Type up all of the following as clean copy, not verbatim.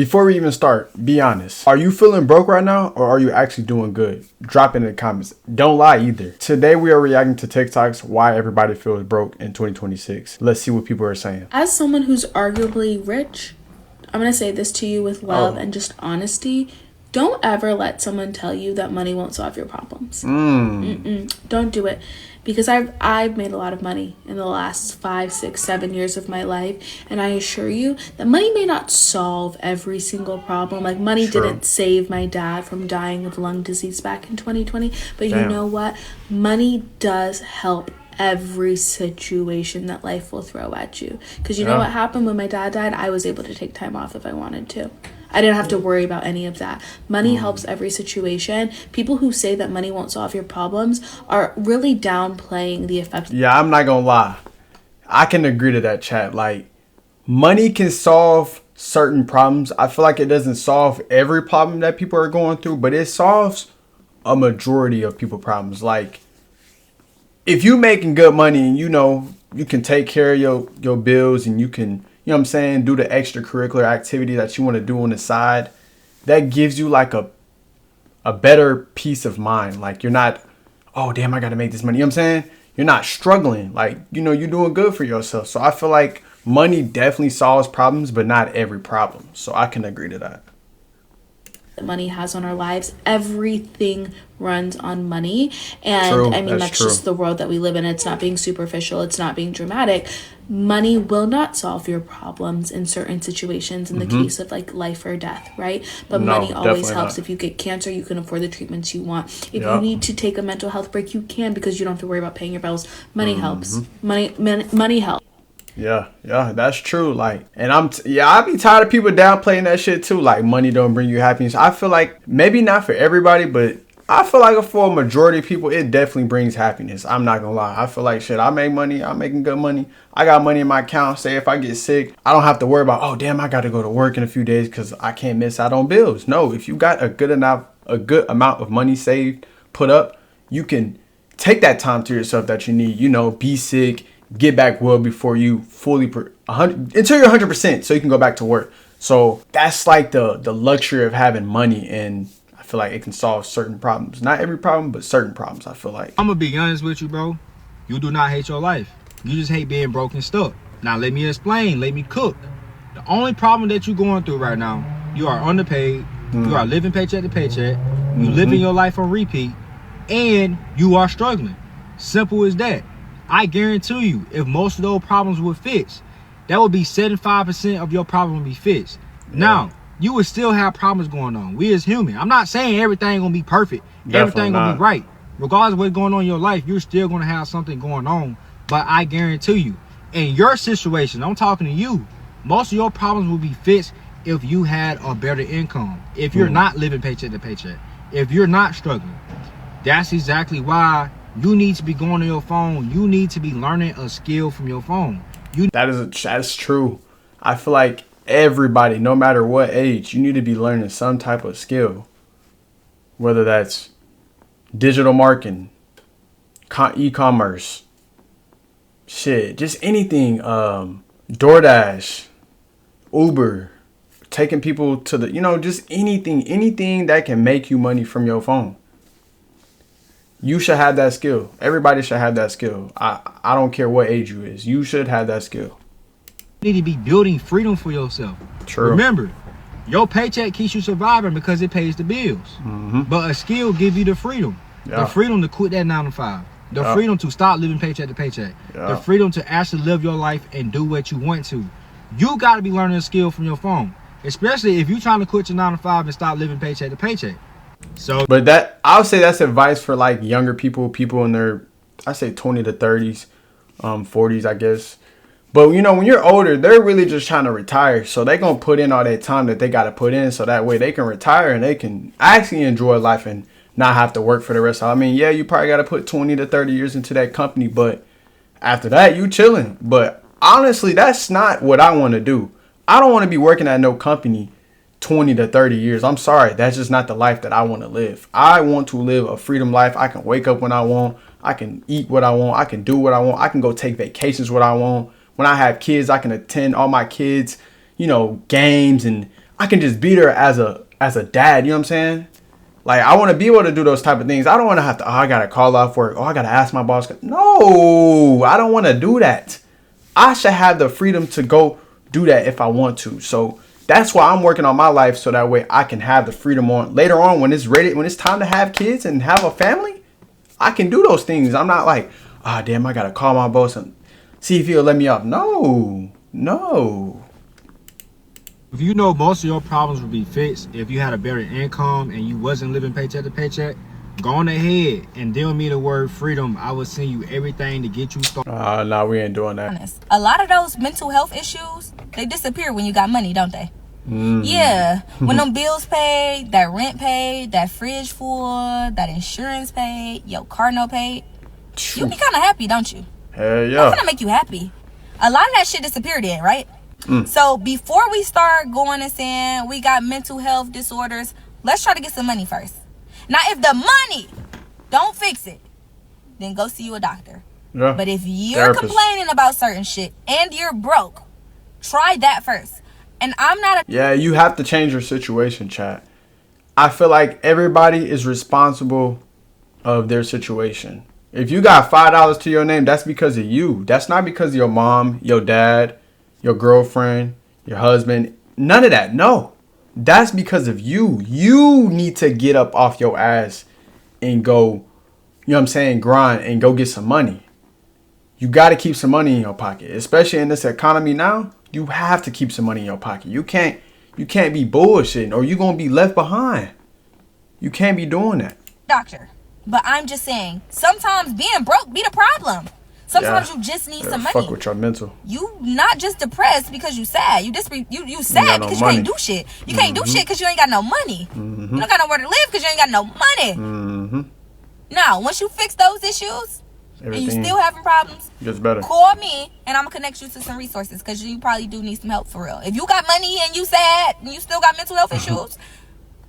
Before we even start, be honest. Are you feeling broke right now or are you actually doing good? Drop it in the comments. Don't lie either. Today we are reacting to TikToks why everybody feels broke in 2026. Let's see what people are saying. As someone who's arguably rich, I'm going to say this to you with love and just honesty. Don't ever let someone tell you that money won't solve your problems. Don't do it. Because I've made a lot of money in the last 5, 6, 7 years of my life. And I assure you that money may not solve every single problem. Like money didn't save my dad from dying of lung disease back in 2020. But you know what? Money does help every situation that life will throw at you. Because you know what happened when my dad died? I was able to take time off if I wanted to. I didn't have to worry about any of that. Money helps every situation. People who say that money won't solve your problems are really downplaying the effects. Yeah, I'm not gonna lie. I can agree to that, chat. Like, money can solve certain problems. I feel like it doesn't solve every problem that people are going through, but it solves a majority of people's problems. Like, if you making good money and you can take care of your bills and you can, you know what I'm saying, do the extracurricular activity that you want to do on the side, that gives you like a better peace of mind. Like, you're not, oh damn, I gotta make this money. You know what I'm saying? You're not struggling. Like, you're doing good for yourself. So I feel like money definitely solves problems, but not every problem. So I can agree to that. Money has on our lives. Everything runs on money. And I mean, that's just the world that we live in. It's not being superficial. It's not being dramatic. Money will not solve your problems in certain situations in the case of like life or death, right? But money always helps. If you get cancer, you can afford the treatments you want. If you need to take a mental health break, you can, because you don't have to worry about paying your bills. Money helps. Money helps. Yeah, that's true. Like, and I be tired of people downplaying that shit too. Like, money don't bring you happiness. I feel like maybe not for everybody, but I feel like for a majority of people, it definitely brings happiness. I'm not gonna lie. I feel like shit, I make money. I'm making good money. I got money in my account. Say if I get sick, I don't have to worry about, oh damn, I got to go to work in a few days because I can't miss out on bills. No, if you got a good amount of money saved, put up, you can take that time to yourself that you need. Be sick. Get back well before you fully until you're 100%, so you can go back to work. So that's like the luxury of having money, and I feel like it can solve certain problems. Not every problem, but certain problems. I feel like. I'm gonna be honest with you, bro. You do not hate your life. You just hate being broke and stuck. Now let me explain. Let me cook. The only problem that you're going through right now, you are underpaid. You are living paycheck to paycheck. You living your life on repeat, and you are struggling. Simple as that. I guarantee you, if most of those problems would fix, that would be 75% of your problem would be fixed. Now, you would still have problems going on. We as human. I'm not saying everything gonna be perfect. Everything gonna be right. Regardless of what's going on in your life, you're still gonna have something going on. But I guarantee you, in your situation, I'm talking to you, most of your problems will be fixed if you had a better income. If you're not living paycheck to paycheck. If you're not struggling. That's exactly why you need to be going on your phone. You need to be learning a skill from your phone. That's true. I feel like everybody, no matter what age, you need to be learning some type of skill. Whether that's digital marketing, e-commerce, shit, just anything. DoorDash, Uber, taking people to the, just anything that can make you money from your phone. You should have that skill. Everybody should have that skill. I don't care what age you is. You should have that skill. You need to be building freedom for yourself. True. Remember, your paycheck keeps you surviving because it pays the bills. But a skill gives you the freedom. The freedom to quit that 9 to 5. The freedom to stop living paycheck to paycheck. The freedom to actually live your life and do what you want to. You got to be learning a skill from your phone. Especially if you're trying to quit your 9 to 5 and stop living paycheck to paycheck. But I'll say that's advice for like younger people in their, I say 20 to 30s, 40s, I guess. But when you're older, they're really just trying to retire. So they're going to put in all that time that they got to put in so that way they can retire and they can actually enjoy life and not have to work for the rest of it. I mean, yeah, you probably got to put 20 to 30 years into that company, but after that, you chilling. But honestly, that's not what I want to do. I don't want to be working at no company 20 to 30 years. I'm sorry. That's just not the life that I want to live. I want to live a freedom life. I can wake up when I want. I can eat what I want. I can do what I want. I can go take vacations what I want. When I have kids, I can attend all my kids, games, and I can just be there as a dad. You know what I'm saying? Like, I want to be able to do those type of things. I don't want to have to, I got to call off work. I got to ask my boss. No, I don't want to do that. I should have the freedom to go do that if I want to. So that's why I'm working on my life, so that way I can have the freedom on later on when it's ready, when it's time to have kids and have a family. I can do those things. I'm not like, damn, I got to call my boss and see if he'll let me off. No. If you know most of your problems would be fixed if you had a better income and you wasn't living paycheck to paycheck, go on ahead and deal me the word freedom. I will send you everything to get you started. No, we ain't doing that. A lot of those mental health issues, they disappear when you got money, don't they? Yeah, when them bills paid, that rent paid, that fridge full, that insurance paid, your car note paid, you be kind of happy, don't you? Hell yeah. That's gonna make you happy. A lot of that shit disappeared then, right? So before we start going and saying we got mental health disorders, let's try to get some money first. Now, if the money don't fix it, then go see you a doctor. Yeah. But if you're complaining about certain shit and you're broke, try that first. And I'm not Yeah, you have to change your situation, chat. I feel like everybody is responsible of their situation. If you got $5 to your name, that's because of you. That's not because of your mom, your dad, your girlfriend, your husband. None of that. No. That's because of you. You need to get up off your ass and go, you know what I'm saying, grind and go get some money. You got to keep some money in your pocket, especially in this economy now. You have to keep some money in your pocket. You can't be bullshitting or you're going to be left behind. You can't be doing that. doctor. But I'm just saying, sometimes being broke be the problem. Sometimes you just need some money. Fuck with your mental. You not just depressed because you sad. You sad because you can't do shit. You can't do shit because you ain't got no money. You don't got nowhere to live because you ain't got no money. Now, once you fix those issues and you still having problems, gets better. Call me and I'm gonna connect you to some resources because you probably do need some help for real. If you got money and you sad and you still got mental health issues,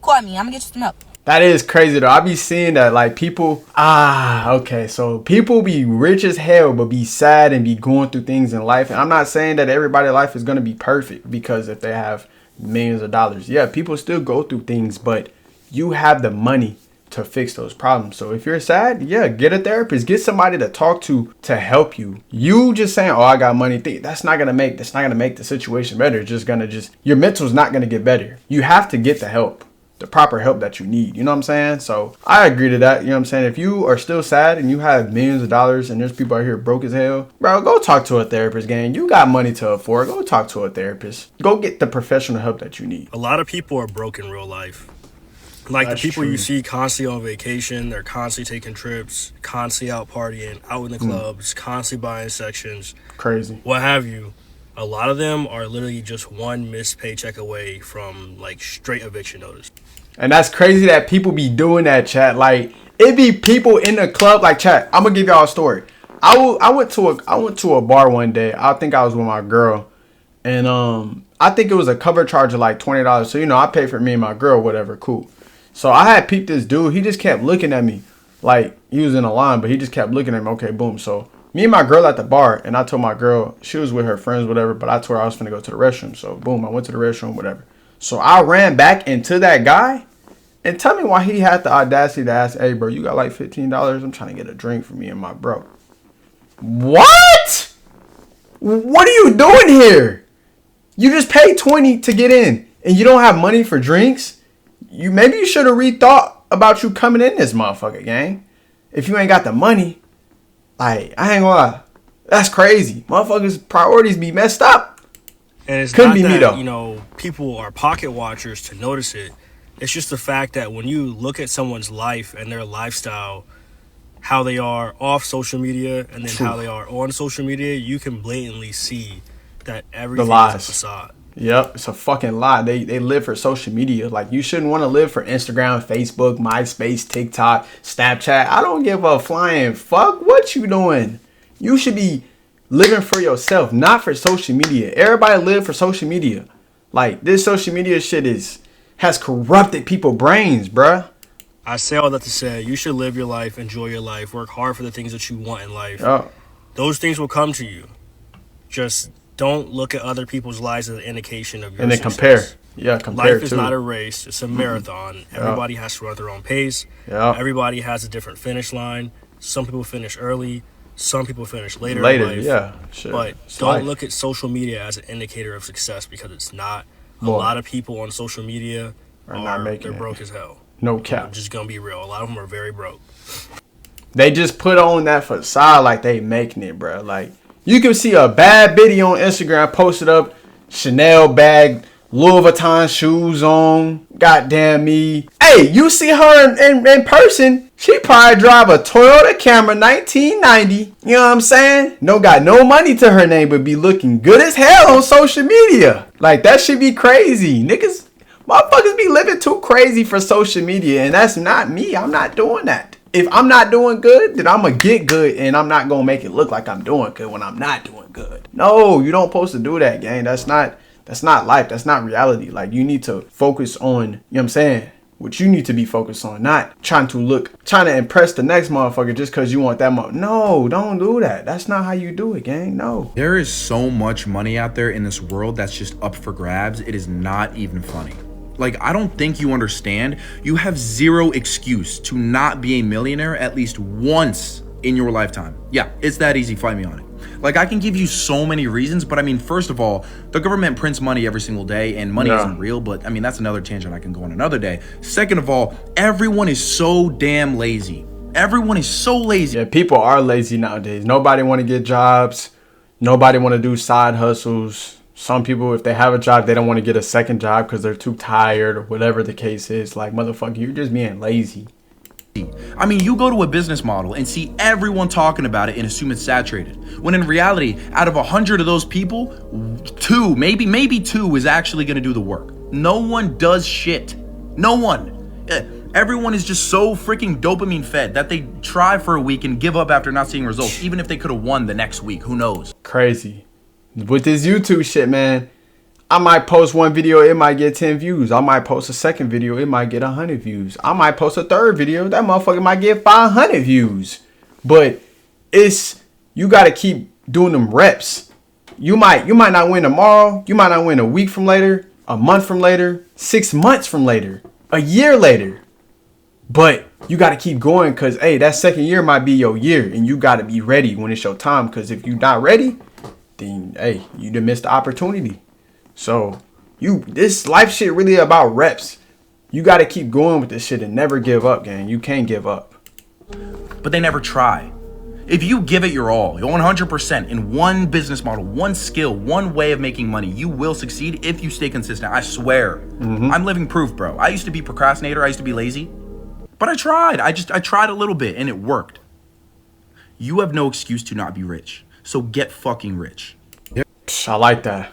call me. I'm gonna get you some help. That is crazy though. I be seeing that like people, okay, so people be rich as hell but be sad and be going through things in life. And I'm not saying that everybody's life is going to be perfect because if they have millions of dollars, yeah, people still go through things, but you have the money to fix those problems. So if you're sad, yeah, get a therapist, get somebody to talk to help you. You just saying, I got money, that's not going to make the situation better. It's just going to your mental's not going to get better. You have to get the help. The proper help that you need. You know what I'm saying? So I agree to that. You know what I'm saying? If you are still sad and you have millions of dollars and there's people out here broke as hell, bro, go talk to a therapist, gang. You got money to afford. Go talk to a therapist. Go get the professional help that you need. A lot of people are broke in real life. Like that's the people you see constantly on vacation, they're constantly taking trips, constantly out partying, out in the clubs, constantly buying sections. Crazy. What have you. A lot of them are literally just one missed paycheck away from like straight eviction notice. And that's crazy that people be doing that, chat. Like, it be people in the club. Like, chat, I'm gonna give y'all a story. I went to a bar one day. I think I was with my girl, and I think it was a cover charge of like $20. So I paid for me and my girl, whatever, cool. So I had peeped this dude. He just kept looking at me, like he was in a line, but he just kept looking at me. Okay, boom. So me and my girl at the bar, and I told my girl she was with her friends, whatever. But I told her I was finna go to the restroom. So boom, I went to the restroom, whatever. So I ran back into that guy, and tell me why he had the audacity to ask, "Hey, bro, you got like $15? I'm trying to get a drink for me and my bro." What? What are you doing here? You just paid $20 to get in, and you don't have money for drinks? Maybe you should have rethought about you coming in this motherfucker, gang. If you ain't got the money, like, I ain't gonna lie, that's crazy. Motherfuckers' priorities be messed up. And it's Couldn't not be that, me though. People are pocket watchers to notice it. It's just the fact that when you look at someone's life and their lifestyle, how they are off social media and then how they are on social media, you can blatantly see that everything is a facade. Yep, it's a fucking lie. They live for social media. Like, you shouldn't want to live for Instagram, Facebook, MySpace, TikTok, Snapchat. I don't give a flying fuck what you doing. You should be living for yourself, not for social media. Everybody live for social media. Like, this social media shit has corrupted people's brains, bruh. I say all that to say, you should live your life, enjoy your life, work hard for the things that you want in life. Oh. Those things will come to you. Just don't look at other people's lives as an indication of your and then success. compare. Yeah, compared Life is to. not a race; it's a marathon. Everybody has to run at their own pace. Yeah. Everybody has a different finish line. Some people finish early. Some people finish later in Later, life. yeah. Shit. But It's don't life. look at social media as an indicator of success, because it's not. A Boy. lot of people on social media Are not making they're it. broke as hell. No I'm cap. just gonna be real. A lot of them are very broke. They just put on that facade like they making it, bro. Like, you can see a bad video on Instagram posted up, Chanel bag, Louis Vuitton shoes on, goddamn me. Hey, you see her in person, she probably drive a Toyota Camry 1990. You know what I'm saying? No, got no money to her name, but be looking good as hell on social media. Like, that should be crazy. Niggas, motherfuckers be living too crazy for social media, and that's not me. I'm not doing that. If I'm not doing good, then I'm going to get good, and I'm not going to make it look like I'm doing good when I'm not doing good. No, you don't supposed to do that, gang. That's not life. That's not reality. Like, you need to focus on, you know what I'm saying, what you need to be focused on, not trying to impress the next motherfucker just because you want that money. No, don't do that. That's not how you do it, gang. No. There is so much money out there in this world that's just up for grabs. It is not even funny. Like, I don't think you understand. You have zero excuse to not be a millionaire at least once in your lifetime. Yeah, it's that easy. Fight me on it. Like, I can give you so many reasons, but I mean, first of all, the government prints money every single day, and money isn't real, but I mean, that's another tangent I can go on another day. Second of all, everyone is so damn lazy. Everyone is so lazy. Yeah, people are lazy nowadays. Nobody want to get jobs. Nobody want to do side hustles. Some people, if they have a job, they don't want to get a second job because they're too tired or whatever the case is. Like, motherfucker, you're just being lazy. I mean, you go to a business model and see everyone talking about it and assume it's saturated. When in reality, out of 100 of those people, 2, maybe 2 is actually going to do the work. No one does shit. No one. Everyone is just so freaking dopamine fed that they try for a week and give up after not seeing results, even if they could have won the next week. Who knows? Crazy. With this YouTube shit, man, I might post one video, it might get 10 views. I might post a second video, it might get 100 views. I might post a third video, that motherfucker might get 500 views. But you got to keep doing them reps. You might not win tomorrow. You might not win a week from later, a month from later, 6 months from later, a year later. But you got to keep going because, hey, that second year might be your year. And you got to be ready when it's your time. Because if you're not ready, then, hey, you done missed the opportunity. So, this life shit really about reps. You got to keep going with this shit and never give up, gang. You can't give up. But they never try. If you give it your all, 100% in one business model, one skill, one way of making money, you will succeed if you stay consistent. I swear. I'm living proof, bro. I used to be a procrastinator. I used to be lazy. But I tried. I tried a little bit and it worked. You have no excuse to not be rich. So get fucking rich. I like that.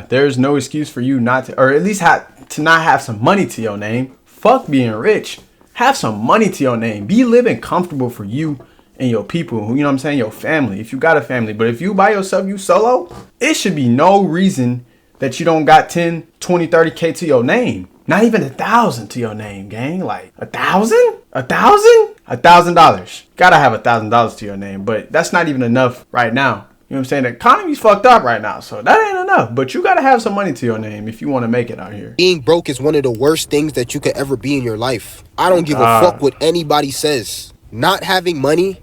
There's no excuse for you not to, or at least to not have some money to your name. Fuck being rich. Have some money to your name. Be living comfortable for you and your people. You know what I'm saying? Your family. If you got a family. But if you by yourself, you solo, it should be no reason that you don't got 10, 20, 30K to your name. Not even 1,000 to your name, gang. Like 1,000? $1,000. Gotta have $1,000 to your name. But that's not even enough right now. You know what I'm saying? The economy's fucked up right now, so that ain't enough. But you gotta have some money to your name if you want to make it out here. Being broke is one of the worst things that you could ever be in your life. I don't give a fuck what anybody says. Not having money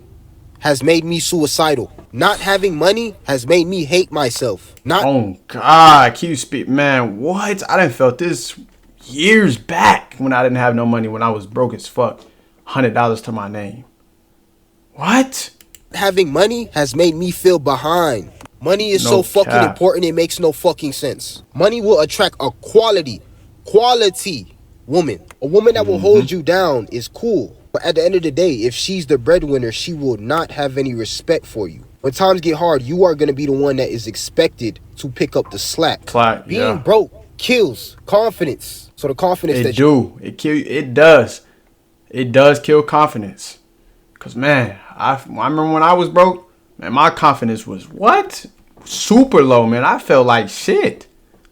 has made me suicidal. Not having money has made me hate myself. Oh God, keep speak, man. What? I done felt this years back when I didn't have no money, when I was broke as fuck. $100 to my name. What? Having money has made me feel behind. Money is so fucking important, it makes no fucking sense. Money will attract a quality woman. A woman that will hold you down is cool. But at the end of the day, if she's the breadwinner, she will not have any respect for you. When times get hard, you are going to be the one that is expected to pick up the slack. Being broke kills confidence. So the confidence it does. It does kill confidence. Cause man, I remember when I was broke, man, my confidence was super low, man. I felt like shit.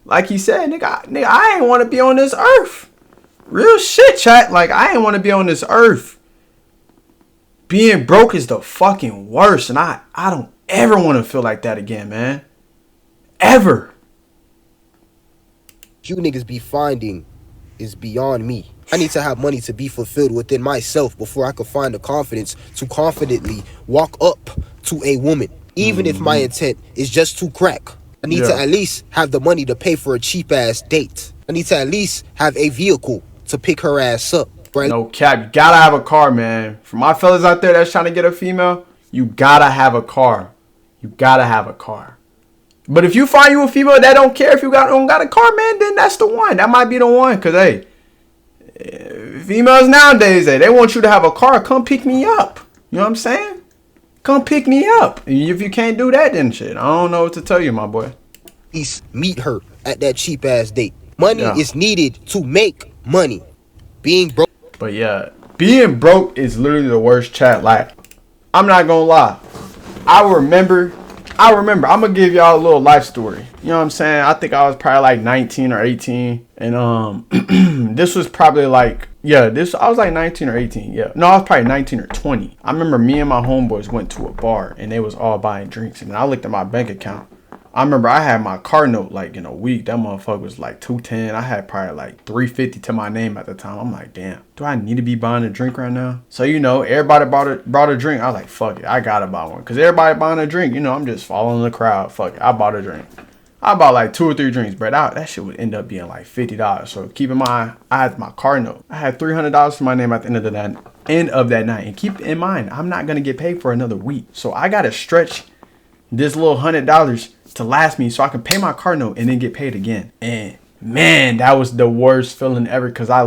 Like he said, nigga, I ain't want to be on this earth. Real shit, chat. Like, I ain't want to be on this earth. Being broke is the fucking worst, and I don't ever want to feel like that again, man. Ever. you niggas be finding is beyond me. I need to have money to be fulfilled within myself before I can find the confidence to confidently walk up to a woman, even if my intent is just to crack. I need to at least have the money to pay for a cheap ass date. I need to at least have a vehicle to pick her ass up. Right? No cap, you gotta have a car, man. For my fellas out there that's trying to get a female, you gotta have a car. You gotta have a car. But if you find you a female that don't care if you don't got a car, man, then that's the one. That might be the one. Cause hey, females nowadays, they want you to have a car. Come pick me up. You know what I'm saying? Come pick me up. If you can't do that, then shit, I don't know what to tell you, my boy. Please meet her at that cheap ass date. Money is needed to make money. Being broke. But yeah, being broke is literally the worst chat. Like, I'm not gonna lie. I remember, I'm gonna give y'all a little life story. You know what I'm saying? I think I was probably like 19 or 18. And this was probably like, I was like 19 or 18. Yeah. No, I was probably 19 or 20. I remember me and my homeboys went to a bar and they was all buying drinks. And I looked at my bank account. I remember I had my car note like in a week. That motherfucker was like $210. I had probably like $350 to my name at the time. I'm like, damn, do I need to be buying a drink right now? So, you know, everybody brought a drink. I was like, fuck it, I gotta buy one. Cause everybody buying a drink, you know, I'm just following the crowd. Fuck it, I bought a drink. I bought like 2 or 3 drinks, bro. That shit would end up being like $50. So keep in mind, I had my car note. I had $300 to my name at the end of that night. And keep in mind, I'm not gonna get paid for another week. So I gotta stretch this little $100 to last me so I can pay my car note and then get paid again. And man, that was the worst feeling ever, because I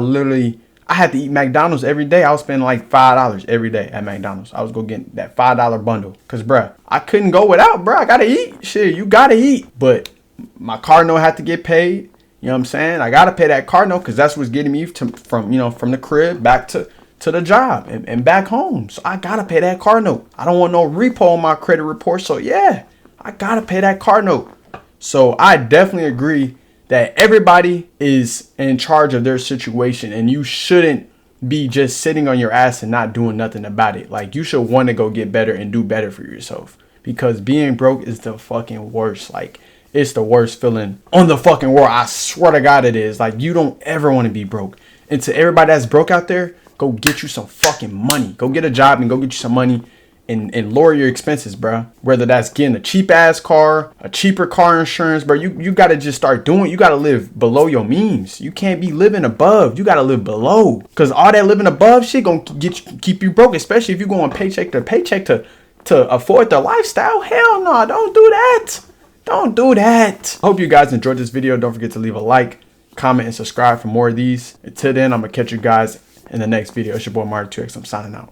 had to eat McDonald's every day. I was spending like $5 every day at McDonald's. I was go get that $5 bundle because, bruh, I couldn't go without, bruh. I gotta eat. Shit, you gotta eat. But my car note had to get paid. You know what I'm saying? I gotta pay that car note because that's what's getting me from the crib back to the job and back home. So I gotta pay that car note. I don't want no repo on my credit report. So yeah, I gotta pay that car note. So I definitely agree that everybody is in charge of their situation, and you shouldn't be just sitting on your ass and not doing nothing about it. Like, you should want to go get better and do better for yourself, because being broke is the fucking worst. Like, it's the worst feeling on the fucking world. I swear to God it is. Like, you don't ever want to be broke. And to everybody that's broke out there, go get you some fucking money. Go get a job and go get you some money. And lower your expenses, bro. Whether that's getting a cheap ass car, a cheaper car insurance, bro. You gotta just start doing. You gotta live below your means. You can't be living above. You gotta live below. Cause all that living above shit gonna keep you broke. Especially if you're going paycheck to paycheck to afford the lifestyle. Hell no, don't do that. Don't do that. I hope you guys enjoyed this video. Don't forget to leave a like, comment, and subscribe for more of these. Until then, I'm gonna catch you guys in the next video. It's your boy Mario 2X. I'm signing out.